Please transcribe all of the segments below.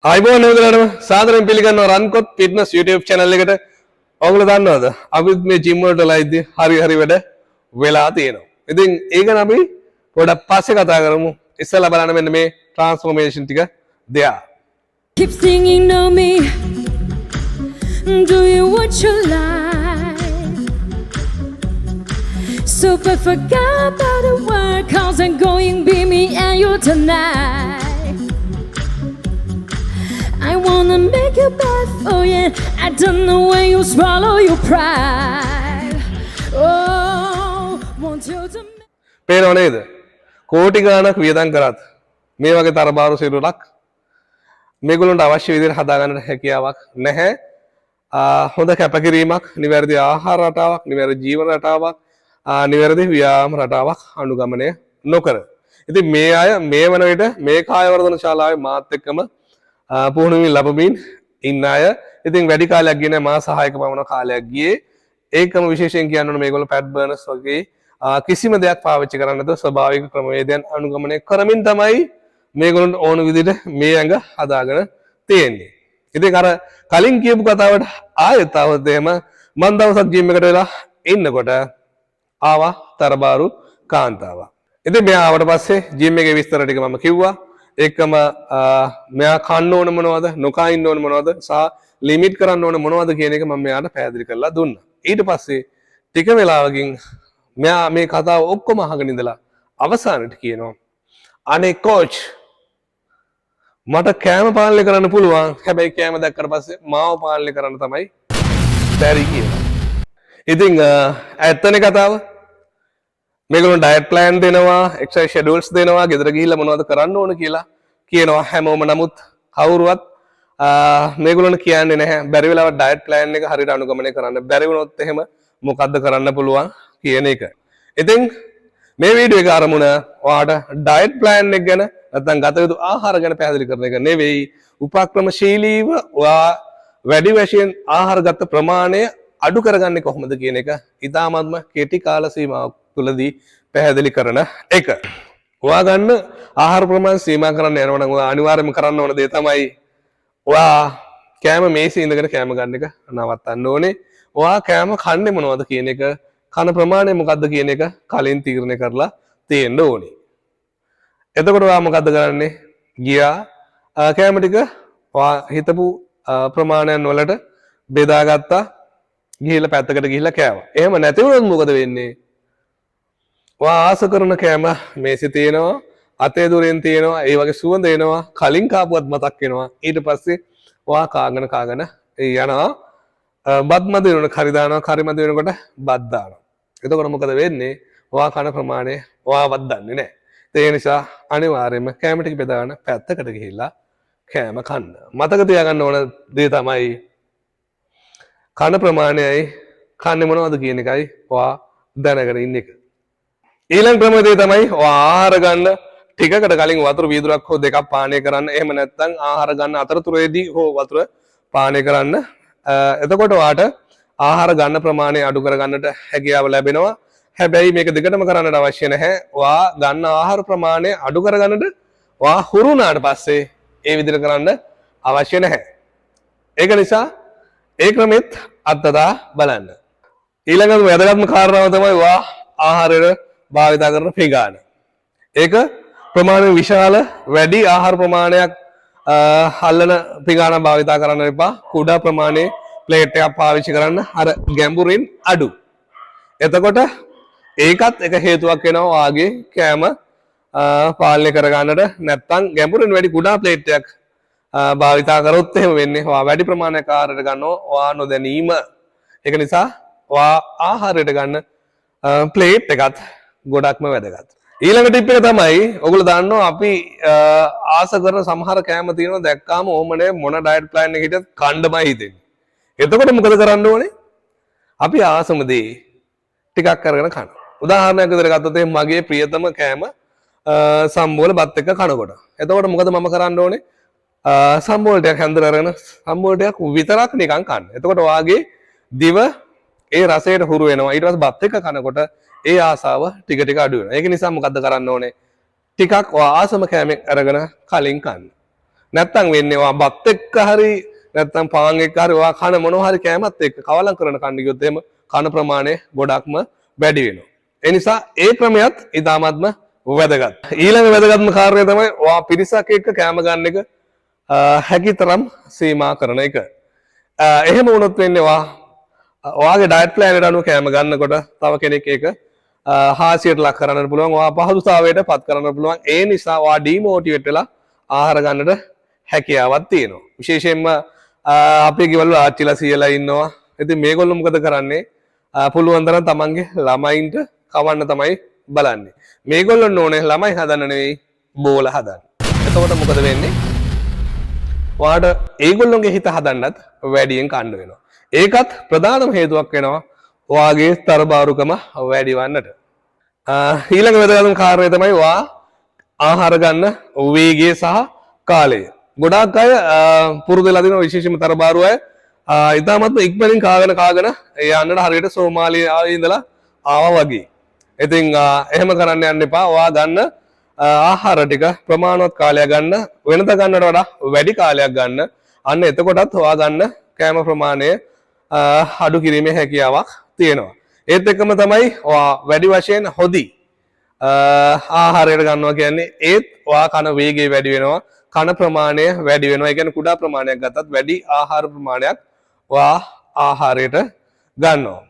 අයිබෝන් නේදලම සාදරයෙන් පිළිගන්නවා රන්කොත් ෆිට්නස් YouTube channel එකට. ඔයගොල්ලෝ දන්නවද? අපිත් මේ ජිම් වලට ලයිද්දි හරි වැඩ වෙලා තියෙනවා. ඉතින් ඒක නම් අපි පොඩක් පස්සේ කතා කරමු. ඉස්සෙල්ලා බලන්න මෙන්න මේ transformation ටික දෙයා. Keep singing to me. Do you what you like? So but forget about the world, 'cause I'm going be me and you tonight. I wanna make you bad for you. I don't know when you swallow your pride. Oh, want you to. පේනව නේද? කෝටි ගාණක් වියදම් කරත් මේ වගේ තරබාරු සිරුරක් මේගොල්ලන්ට අවශ්‍ය විදිහට හදාගන්න හැකියාවක් නැහැ. හොඳ කැපකිරීමක්, නිවැරදි ආහාර රටාවක්, නිවැරදි ජීවන රටාවක්, නිවැරදි ව්‍යායාම රටාවක් අනුගමනය නොකර. ඉතින් මේ අය මේ වන විට මේ කාය වර්ධන ශාලාවේ මාත් එක්කම පුහුණුවීම් ලැබමින් ඉන්න අය. ඉතින් වැඩි කාලයක් ගියේ නැහැ, මාස 6ක පමණ කාලයක් ගියේ. ඒකම විශේෂයෙන් කියන්න ඕනේ මේගොල්ලෝ පැඩ් බර්නර්ස් වගේ කිසිම දෙයක් පාවිච්චි කරන්නේ නැතුව ස්වභාවික ක්‍රමවේදයන් අනුගමනය කරමින් තමයි මේගොල්ලන්ට ඕන විදිහට මේ ඇඟ හදාගෙන තියෙන්නේ. ඉතින් අර කලින් කියපු කතාවට ආයෙත් આવත් එහෙම මම දවසක් ජිම් එකට වෙලා ඉන්නකොට ආවා තරබාරු කාන්තාවක්. ඉතින් මෙයා ආවට පස්සේ ජිම් එකේ විස්තර ටික මම කිව්වා. ඒකම මෙයා කන්න ඕන මොනවද, නොකා ඉන්න ඕන මොනවද, සහ ලිමිට් කරන්න ඕන මොනවද කියන එක මම මෙයාට පැහැදිලි කරලා දුන්නා. ඊට පස්සේ ටික වෙලාවකින් මෙයා මේ කතාව ඔක්කොම අහගෙන ඉඳලා අවසානට කියනවා, අනේ කෝච් මට කෑම පාලනය කරන්න පුළුවන්, හැබැයි කෑම දැක්කට පස්සේ මාව පාලනය කරන්න තමයි බැරි කියලා. ඉතින් ඇත්තනේ කතාව. මේගොල්ලෝ ඩයට් ප්ලෑන් දෙනවා, එක්සර්සයිස් ෂෙඩියුල්ස් දෙනවා, ගෙදර ගිහිල්ලා මොනවද කරන්න ඕන කියලා කියනවා හැමෝම. නමුත් කවුරුවත් මේගොල්ලොන්ට කියන්නේ නැහැ බැරි වෙලාවට ඩයට් ප්ලෑන් එක හරියට අනුගමනය කරන්න. බැරි වුණොත් එහෙම මොකද්ද කරන්න පුළුවන් කියන එක. ඉතින් මේ වීඩියෝ එක අරමුණ ඔයාලට ඩයට් ප්ලෑන් එක ගැන නැත්නම් ගත යුතු ආහාර ගැන පැහැදිලි කරන එක නෙවෙයි. උපක්‍රමශීලීව ඔයා වැඩි වශයෙන් ආහාර ගත ප්‍රමාණය අඩු කරගන්නේ කොහොමද කියන එක ඉතාමත්ම කෙටි කාල සීමාවක් තුලදී පැහැදිලි කරන එක. ඔයා ගන්න ආහාර ප්‍රමාණය සීමා කරන්න යනවා නම් ඔයා අනිවාර්යයෙන්ම කරන්න ඕන දේ තමයි ඔයා කෑම මේසේ ඉඳගෙන කෑම ගන්න එක නවත්තන්න ඕනේ. ඔයා කෑම කන්නේ මොනවද කියන එක, කන ප්‍රමාණය මොකද්ද කියන එක කලින් තීරණය කරලා තියෙන්න ඕනේ. එතකොට ඔයා මොකද්ද කරන්නේ? ගියා කෑම ටික ඔයා හිතපු ප්‍රමාණයන් වලට බෙදාගත්තා. ගිහිල්ලා පැත්තකට ගිහිල්ලා කෑවා. එහෙම නැති වුණොත් මොකද වෙන්නේ? ඔයා ආස කරන කෑම මේසේ තියෙනවා, අතේ දුරෙන් තියෙනවා, ඒ වගේ සුවඳ එනවා, කලින් කාපුවත් මතක් වෙනවා. ඊට පස්සේ ඔයා කාගෙන යනවා. බත් මද වෙනකොට කරි දානවා, කරි මද වෙනකොට බත් දානවා. එතකොට මොකද වෙන්නේ? ඔයා කන ප්‍රමාණය ඔයාවත් දන්නේ නැහැ. ඒ නිසා අනිවාර්යයෙන්ම කෑම ටික බෙදාගෙන පැත්තකට ගිහිල්ලා කෑම කන්න. මතක තියාගන්න ඕන දේ තමයි කන ප්‍රමාණයයි කන්නේ මොනවද කියන එකයි ඔයා දැනගෙන ඉන්න එක. ඊළඟ ක්‍රමය තමයි ඔයා ආහාර ගන්න ටිකකට කලින් වතුර වීදුරක් හෝ දෙකක් පානය කරන්න. එහෙම නැත්නම් ආහාර ගන්න අතරතුරේදී හෝ වතුර පානය කරන්න. එතකොට ඔයාට ආහාර ගන්න ප්‍රමාණය අඩු කරගන්නට හැකියාව ලැබෙනවා. හැබැයි මේක දෙකටම කරන්නට අවශ්‍ය නැහැ. ඔයා ගන්න ආහාර ප්‍රමාණය අඩු කරගන්නට ඔයා හුරු වුණාට පස්සේ ඒ විදිහට කරන්න අවශ්‍ය නැහැ. ඒක නිසා ඒ ක්‍රමෙත් අත්දැක බලන්න. ඊළඟට වැදගත්ම කාරණාව තමයි ඔයා ආහාරයට භාවිත කරන පිඟාන. ඒක ප්‍රමාණය විශාල වැඩි ආහාර ප්‍රමාණයක් අල්ලන පිඟාන භාවිත කරන්න එපා. කුඩා ප්‍රමාණයේ ප්ලේට් එකක් පාවිච්චි කරන්න, අර ගැඹුරින් අඩු. එතකොට ඒකත් එක හේතුවක් වෙනවා වාගේ කෑම පාලනය කරගන්නට. නැත්තම් ගැඹුරින් වැඩි කුඩා ප්ලේට් එකක් භාවිතා කරොත් එහෙම වෙන්නේ ඔයා වැඩි ප්‍රමාණයක් ආහාරයට ගන්නවා ඔයා නොදැනීම. ඒක නිසා ඔයා ආහාරයට ගන්න ප්ලේට් එකත් ගොඩක්ම වැදගත්. ඊළඟ ටිප් එක තමයි ඔයගොල්ලෝ දන්නවා අපි ආස කරන සමහර කෑම තියෙනවා දැක්කාම ඕමනේ මොන ඩයට් ප්ලෑන් එක හිටියත් කණ්ඩමයි හිතෙන්නේ. එතකොට මොකද කරන්න ඕනේ? අපි ආසම දේ ටිකක් අරගෙන කනවා. උදාහරණයක් විදිහට ගත්තොත් මගේ ප්‍රියතම කෑම සම්බෝල බත් එක්ක කනකොට. එතකොට මොකද මම කරන්න ඕනේ? සම්බෝල ටිකක් හැන්දර අරගෙන සම්බෝල ටිකක් විතරක් නිකන් කන්න. එතකොට වාගේ දිව ඒ රසයට හුරු වෙනවා. ඊට පස්සේ බත් එක්ක කනකොට ඒ ආසාව ටික ටික අඩු වෙනවා. ඒක නිසා මොකද්ද කරන්න ඕනේ? ටිකක් ආසම කෑමක් අරගෙන කලින් කන්න. නැත්තම් වෙන්නේ ඔයා බත් එක්ක හරි නැත්තම් පාන් එක්ක හරි ඔයා කන මොනවා හරි කෑමත් එක්ක කවලම් කරන කන්න ගියොත් එහෙම කන ප්‍රමාණය ගොඩක්ම වැඩි වෙනවා. ඒ නිසා ඒ ක්‍රමයක් ඉතාමත්ම වැදගත්. ඊළඟ වැදගත්ම කාර්යය තමයි ඔයා පිරිසක් එක්ක කෑම ගන්න එක හැකිතරම් සීමා කරන එක. එහෙම වුණොත් වෙන්නේ ඔයාගේ ඩයට් ප්ලෑන් එකට අනුව කෑම ගන්නකොට තව කෙනෙක් ඒක හාසියට ලක් කරන්න පුළුවන්. ඔයා පහසුතාවයට පත් කරන්න පුළුවන්. ඒ නිසා ඔයා ඩිමෝටිවේට් වෙලා ආහාර ගන්නට හැකියාවක් තියෙනවා. විශේෂයෙන්ම අපේ ගෙවල් වල ආච්චිලා සීයලා ඉන්නවා. ඉතින් මේගොල්ලෝ මොකද කරන්නේ? පුළුවන් තරම් තමන්ගේ ළමයින්ට කවන්න තමයි බලන්නේ. මේගොල්ලෝ ඕනේ ළමයි හදන්න නෙවෙයි බෝල හදන්න. එතකොට මොකද වෙන්නේ? ඔයාට ඒගොල්ලොන්ගේ හිත හදන්නත් වැඩියෙන් කන්න වෙනවා. ඒකත් ප්‍රධානම හේතුවක් වෙනවා ඔයාගේ තරබාරුකම වැඩි වන්නට. ඊළඟ වැදගත්ම කාරණය තමයි ඔයා ආහාර ගන්න වේගය සහ කාලය. ගොඩාක් අය පුරුදු වෙලා දින විශේෂයෙන්ම තරබාරු අය ඉතාමත් ඉක්මනින් කාගෙන යන්නට හරියට සෝමාලියාවේ ඉඳලා ආවා වගේ. ඉතින් එහෙම කරන්න යන්න එපා. ඔයා ගන්න ආහාර ටික ප්‍රමාණවත් කාලයක් ගන්න, වෙනත ගන්නට වඩා වැඩි කාලයක් ගන්න. අන්න එතකොටත් ඔයා ගන්න කෑම ප්‍රමාණය අඩු කිරීමේ හැකියාවක් තියෙනවා. ඒත් එක්කම තමයි ඔයා වැඩි වශයෙන් හොදි ආහාරයට ගන්නවා කියන්නේ ඒත් ඔයා කන වේගය වැඩි වෙනවා, කන ප්‍රමාණය වැඩි වෙනවා. ඒ කියන්නේ කුඩා ප්‍රමාණයක් ගත්තත් වැඩි ආහාර ප්‍රමාණයක් ඔයා ආහාරයට ගන්නවා.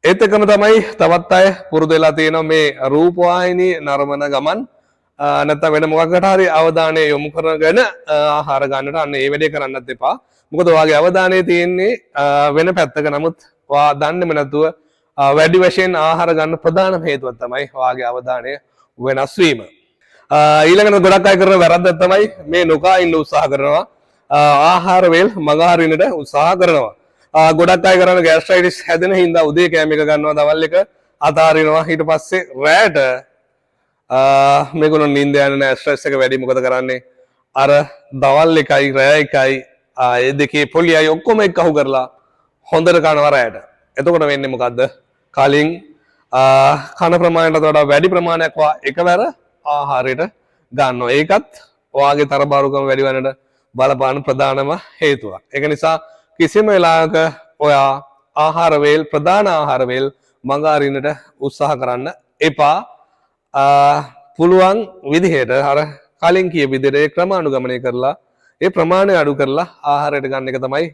ඒත් එක්කම තමයි තවත් අය පුරුදු වෙලා තියෙනවා මේ රූපවාහිනී නරඹන ගමන් නැත්නම් වෙන මොකකට හරි අවධානය යොමු කරගෙන ආහාර ගන්නට අන්න ඒ වැඩේ කරන්නත් එපා. මොකද ඔයාගේ අවධානය තියෙන්නේ වෙන පැත්තක. නමුත් ඔයා දන්නේම නැතුව වැඩි වශයෙන් ආහාර ගන්න ප්‍රධානම හේතුව තමයි ඔයාගේ අවධානය වෙනස් වීම. ඊළඟට ගොඩක් අය කරන වැරද්ද තමයි මේ නොකා ඉන්න උත්සාහ කරනවා. ආහාර වේල් මග හරිනට උත්සාහ කරනවා. ගොඩක් අය කරන ගෑස්ට්‍රයිටිස් හැදෙන හින්දා උදේ කෑම එක ගන්නවා, දවල් එක අතාරිනවා. ඊට පස්සේ රැට මේගොල්ලෝ නිින්ද යන්නේ නැහැ, ස්ට්‍රෙස් එක වැඩි. මොකද කරන්නේ? අර දවල් එකයි රැ එකයි ඒ දෙකේ පොලියයි ඔක්කොම එක්ක අහු කරලා හොඳට කනවා රැට. එතකොට වෙන්නේ මොකද්ද? කලින් කන ප්‍රමාණයට වඩා වැඩි ප්‍රමාණයක් එකවර ආහාරයට ගන්නවා. ඒකත් ඔයාගේ තරබාරුකම වැඩි වෙනට බලපාන ප්‍රධානම හේතුවක්. ඒක නිසා කිසිම වෙලාවක ඔයා ආහාර වේල්, ප්‍රධාන ආහාර වේල් මඟ අරින්නට උත්සාහ කරන්න එපා. පුළුවන් විදිහට අර කලින් කියපු විදිහට ඒ ක්‍රම අනුගමනය කරලා ඒ ප්‍රමාණය අඩු කරලා ආහාරයට ගන්න එක තමයි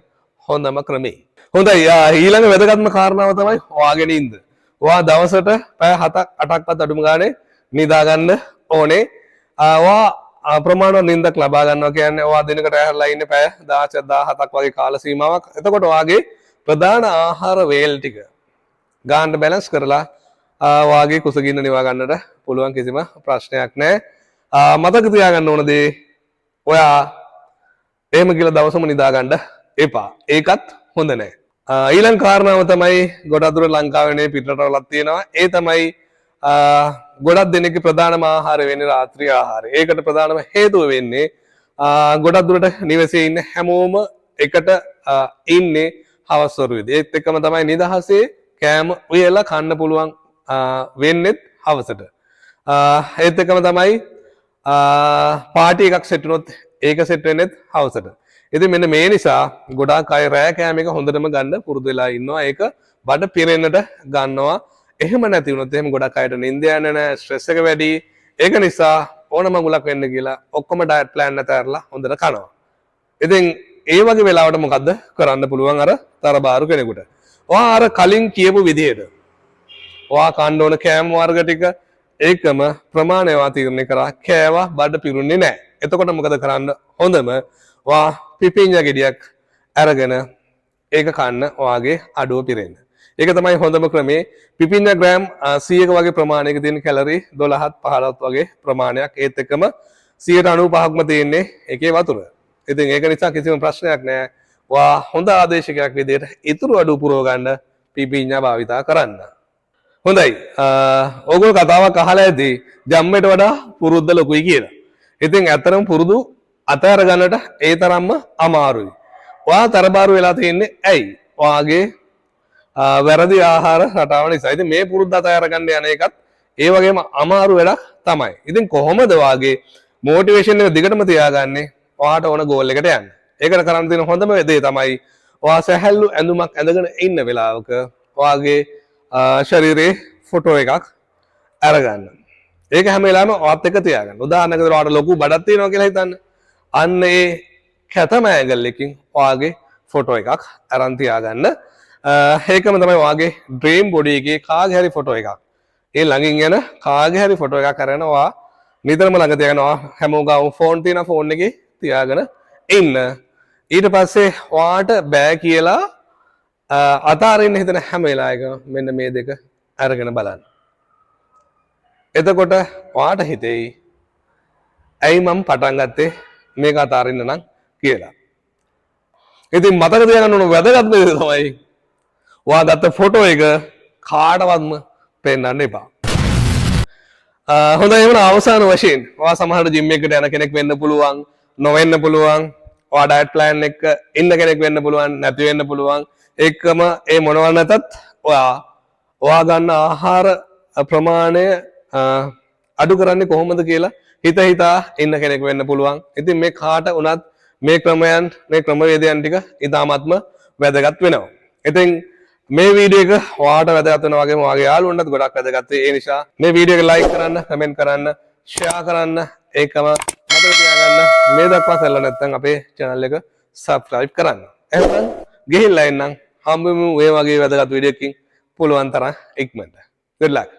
හොඳම ක්‍රමය. හොඳයි. ඊළඟ වැදගත්ම කාරණාව තමයි ඔයාගේ නිින්ද. ඔයා දවසට පැය 7-8ක්වත් අඩුම ගානේ නිදා ගන්න ඕනේ. ඔයා ප්‍රමාණවත් නිින්දක් ලබා ගන්නවා කියන්නේ ඔයා දිනකට ඇහැරලා ඉන්නේ පැය 16-17ක් වගේ කාල සීමාවක්. එතකොට ඔයාගේ ප්‍රධාන ආහාර වේල් ටික ගන්න බැලන්ස් කරලා ඔයාගේ කුසගින්න නිවා ගන්නට පුළුවන්. කිසිම ප්‍රශ්නයක් නැහැ. මතක තියාගන්න ඕන දේ ඔයා එහෙම කියලා දවසම නිදා ගන්න එපා. ඒකත් හොඳ නැහැ. ඊළඟ කාරණාව තමයි ගොඩක් දුර ලංකාවේ පිටරටවලත් තියෙනවා. ඒ තමයි ගොඩක් දෙනෙක්ගේ ප්‍රධානම ආහාරය වෙන්නේ රාත්‍රී ආහාරය. ඒකට ප්‍රධානම හේතුව වෙන්නේ ගොඩක් දුරට නිවසේ ඉන්න හැමෝම එකට ඉන්නේ හවස් වරුවේදී. ඒත් එක්කම තමයි නිදහසේ කෑම උයලා කන්න පුළුවන් වෙන්නේත් හවසට. ඒත් එක්කම තමයි පාටි එකක් සෙට් වුණොත් ඒක සෙට් වෙන්නේත් හවසට. ඉතින් මෙන්න මේ නිසා ගොඩාක් අය රෑ කෑම එක හොඳටම ගන්න පුරුදු වෙලා ඉන්නවා. ඒක බඩ පිරෙන්නට ගන්නවා. එහෙම නැති වුණොත් එහෙම ගොඩක් අයට නිින්ද යන්නේ නැහැ, ස්ට්‍රෙස් එක වැඩි. ඒක නිසා ඕන මඟුලක් වෙන්න කියලා ඔක්කොම ඩයට් ප්ලෑන් එක අරලා හොඳට කනවා. ඉතින් ඒ වගේ වෙලාවට මොකද්ද කරන්න පුළුවන් අර තරබාරු කෙනෙකුට? ඔයා අර කලින් කියපු විදිහට ඔයා කන්න ඕන කෑම වර්ග ටික ඒකම ප්‍රමාණයවා තීරණය කරා කෑවා බඩ පිරුන්නේ නැහැ. එතකොට මොකද කරන්න හොඳම? ඔයා පිපිඤ්ඤා ගෙඩියක් අරගෙන ඒක කන්න ඔයාගේ අඩුව පිරෙන්න. ඒක තමයි හොඳම ක්‍රමේ. පිපිඤ්ඤා ග්‍රෑම් 100ක වගේ ප්‍රමාණයක තියෙන කැලරි 12ත් 15ත් වගේ ප්‍රමාණයක්. ඒත් එක්කම 95%ක්ම තියෙන්නේ ඒකේ වතුර. ඉතින් ඒක නිසා කිසිම ප්‍රශ්නයක් නැහැ. ඔයා හොඳ ආදේශකයක් විදිහට ඊතුරු අඩු පුරව ගන්න පිපිඤ්ඤා භාවිතා කරන්න. හොඳයි. ඕගොල්ලෝ කතාවක් අහලා ඇති ජම්මේට වඩා පුරුද්ද ලොකුයි කියලා. ඉතින් ඇත්තරම පුරුදු අතහැර ගන්නට ඒ තරම්ම අමාරුයි. ඔයා තරබාරු වෙලා තියෙන්නේ ඇයි? ඔයාගේ වැරදි ආහාර රටාව නිසා. ඉතින් මේ පුරුද්ද අතහැර ගන්න යන එකත් ඒ වගේම අමාරු වැඩක් තමයි. ඉතින් කොහොමද වාගේ මොටිවේෂන් එක දිගටම තියාගන්නේ ඔයාට ඕන ගෝල් එකට යන්න. ඒකට කරන්න තියෙන හොඳම දේ තමයි ඔයා සැහැල්ලු ඇඳුමක් ඇඳගෙන ඉන්න වෙලාවක ඔයාගේ ශරීරයේ ෆොටෝ එකක් අරගන්න. ඒක හැම වෙලාවෙම ඔයත් එක්ක තියාගන්න. උදාහරණයකට ඔයාට ලොකු බඩක් තියෙනවා කියලා හිතන්න. අන්න ඒ කැතම ඇඟල් එකකින් ඔයාගේ ෆොටෝ එකක් අරන් තියාගන්න. ඒකම තමයි ඔයාගේ ඩ්‍රීම් බොඩි එකේ කාගේ හරි ෆොටෝ එකක්. ඒ ළඟින් යන කාගේ හරි ෆොටෝ එකක් අරගෙන ඔයා නිතරම ළඟ තියාගෙන ඔයා හැමෝගාම ෆෝන් තියෙන ෆෝන් එකේ තියාගෙන ඉන්න. ඊට පස්සේ ඔයාට බෑ කියලා අතාරින්න හිතන හැම වෙලාවකම මෙන්න මේ දෙක අරගෙන බලන්න. එතකොට ඔයාට හිතෙයි ඇයි මම පටන් ගත්තේ මේක අතාරින්න නම් කියලා. ඉතින් මතක තියාගන්න ඕන වැදගත්ම දේ තමයි ඔයා ගත්ත ෆොටෝ එක කාටවත්ම පෙන්නන්න එපා. හොඳයි එහෙනම් අවසාන වශයෙන් ඔයා සමහරට ජිම් එකකට යන කෙනෙක් වෙන්න පුළුවන්, නොවෙන්න පුළුවන්. ඔයා ඩයට් ප්ලෑන් එක ඉන්න කෙනෙක් වෙන්න පුළුවන්, නැති වෙන්න පුළුවන්. ඒකම ඒ මොනවා නැතත් ඔයා ගන්න ආහාර ප්‍රමාණය අඩු කරන්නේ කොහොමද කියලා හිතා ඉන්න කෙනෙක් වෙන්න පුළුවන්. ඉතින් මේ කාට උනත් මේ ක්‍රමයන් මේ ක්‍රමවේදයන් ටික ඉතාමත්ම වැදගත් වෙනවා. ඉතින් මේ වීඩියෝ එක ඔයාට වැදගත් වෙනවා වගේම ඔයාගේ යාළුවන්ටත් ගොඩක් වැදගත්. ඒ නිසා මේ වීඩියෝ එක ලයික් කරන්න, කමෙන්ට් කරන්න, ෂෙයා කරන්න. ඒකම මතක තියාගන්න මේ දක්වා සැලලා නැත්නම් අපේ channel එක subscribe කරන්න. එහෙනම් ගිහිල්ලා එන්නම්. හම්බෙමු මේ වගේ වැදගත් වීඩියෝ එකකින් පුළුවන් තරම් ඉක්මනට. Good luck.